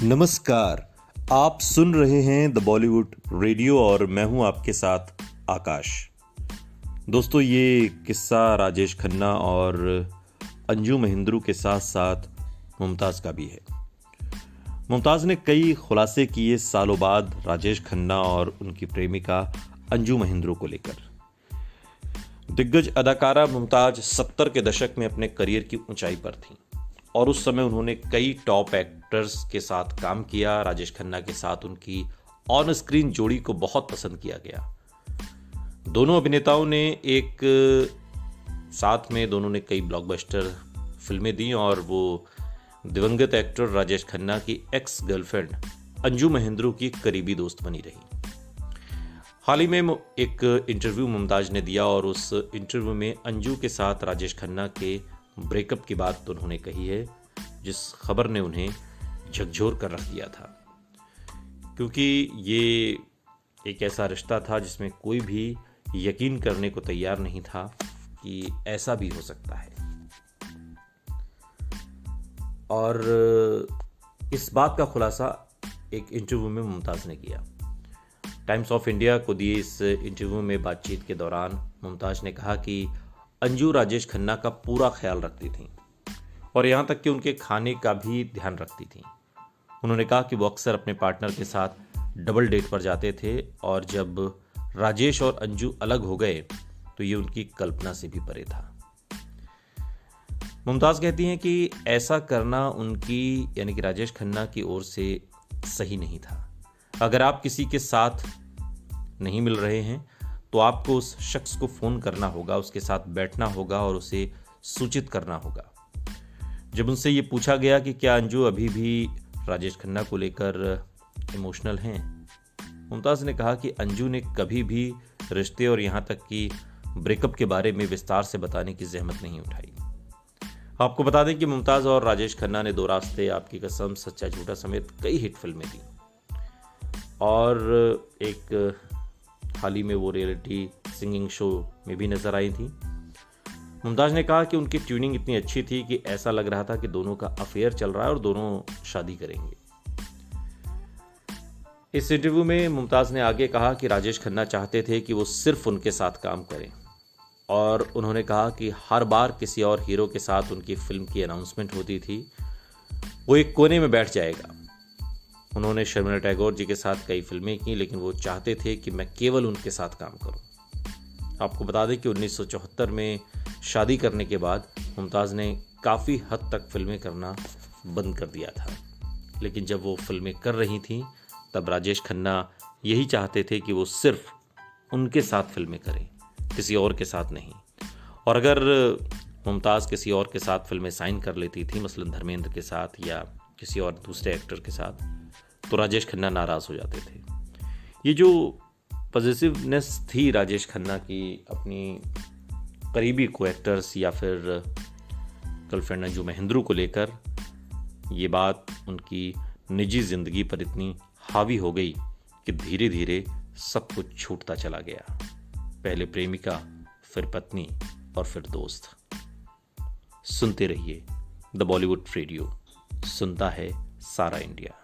नमस्कार। आप सुन रहे हैं द बॉलीवुड रेडियो और मैं हूं आपके साथ आकाश। दोस्तों, ये किस्सा राजेश खन्ना और अंजू महेंद्रू के साथ साथ मुमताज़ का भी है। मुमताज़ ने कई खुलासे किए सालों बाद राजेश खन्ना और उनकी प्रेमिका अंजू महेंद्रू को लेकर। दिग्गज अदाकारा मुमताज़ 70 के दशक में अपने करियर की ऊंचाई पर थीं और उस समय उन्होंने कई टॉप एक्टर्स के साथ काम किया। राजेश खन्ना के साथ उनकी ऑन स्क्रीन जोड़ी को बहुत पसंद किया गया। दोनों अभिनेताओं ने साथ में दोनों ने कई ब्लॉकबस्टर फिल्में दी और वो दिवंगत एक्टर राजेश खन्ना की एक्स गर्लफ्रेंड अंजू महेंद्रू की करीबी दोस्त बनी रही। हाल ही में एक इंटरव्यू मुमताज़ ने दिया और उस इंटरव्यू में अंजू के साथ राजेश खन्ना के ब्रेकअप की बात तो उन्होंने कही है, जिस खबर ने उन्हें झकझोर कर रख दिया था, क्योंकि ये एक ऐसा रिश्ता था जिसमें कोई भी यकीन करने को तैयार नहीं था कि ऐसा भी हो सकता है। और इस बात का खुलासा एक इंटरव्यू में मुमताज़ ने किया। टाइम्स ऑफ इंडिया को दिए इस इंटरव्यू में बातचीत के दौरान मुमताज़ ने कहा कि अंजू राजेश खन्ना का पूरा ख्याल रखती थीं और यहाँ तक कि उनके खाने का भी ध्यान रखती थीं। उन्होंने कहा कि वो अक्सर अपने पार्टनर के साथ डबल डेट पर जाते थे और जब राजेश और अंजू अलग हो गए तो ये उनकी कल्पना से भी परे था। मुमताज़ कहती हैं कि ऐसा करना उनकी यानी कि राजेश खन्ना की ओर से सही नहीं था। अगर आप किसी के साथ नहीं मिल रहे हैं तो आपको उस शख्स को फ़ोन करना होगा, उसके साथ बैठना होगा और उसे सूचित करना होगा। जब उनसे ये पूछा गया कि क्या अंजू अभी भी राजेश खन्ना को लेकर इमोशनल हैं, मुमताज़ ने कहा कि अंजू ने कभी भी रिश्ते और यहाँ तक कि ब्रेकअप के बारे में विस्तार से बताने की जहमत नहीं उठाई। आपको बता दें कि मुमताज़ और राजेश खन्ना ने दो रास्ते, आपकी कसम, सच्चा झूठा समेत कई हिट फिल्में दी और एक हाल ही में वो रियलिटी सिंगिंग शो में भी नजर आई थी। मुमताज़ ने कहा कि उनकी ट्यूनिंग इतनी अच्छी थी कि ऐसा लग रहा था कि दोनों का अफेयर चल रहा है और दोनों शादी करेंगे। इस इंटरव्यू में मुमताज़ ने आगे कहा कि राजेश खन्ना चाहते थे कि वो सिर्फ उनके साथ काम करें और उन्होंने कहा कि हर बार किसी और हीरो के साथ उनकी फिल्म की अनाउंसमेंट होती थी वो एक कोने में बैठ जाएगा। उन्होंने शर्मिला टैगोर जी के साथ कई फिल्में की, लेकिन वो चाहते थे कि मैं केवल उनके साथ काम करूं। आपको बता दें कि 1974 में शादी करने के बाद मुमताज़ ने काफ़ी हद तक फिल्में करना बंद कर दिया था, लेकिन जब वो फिल्में कर रही थीं तब राजेश खन्ना यही चाहते थे कि वो सिर्फ उनके साथ फिल्में करें, किसी और के साथ नहीं। और अगर मुमताज़ किसी और के साथ फिल्में साइन कर लेती थी, मसलन धर्मेंद्र के साथ या किसी और दूसरे एक्टर के साथ, तो राजेश खन्ना नाराज़ हो जाते थे। ये जो पॉजिटिवनेस थी राजेश खन्ना की अपनी करीबी को एक्टर्स या फिर गर्लफ्रेंड अंजू महेंद्रू को लेकर, ये बात उनकी निजी ज़िंदगी पर इतनी हावी हो गई कि धीरे धीरे सब कुछ छूटता चला गया। पहले प्रेमिका, फिर पत्नी और फिर दोस्त। सुनते रहिए द बॉलीवुड रेडियो, सुनता है सारा इंडिया।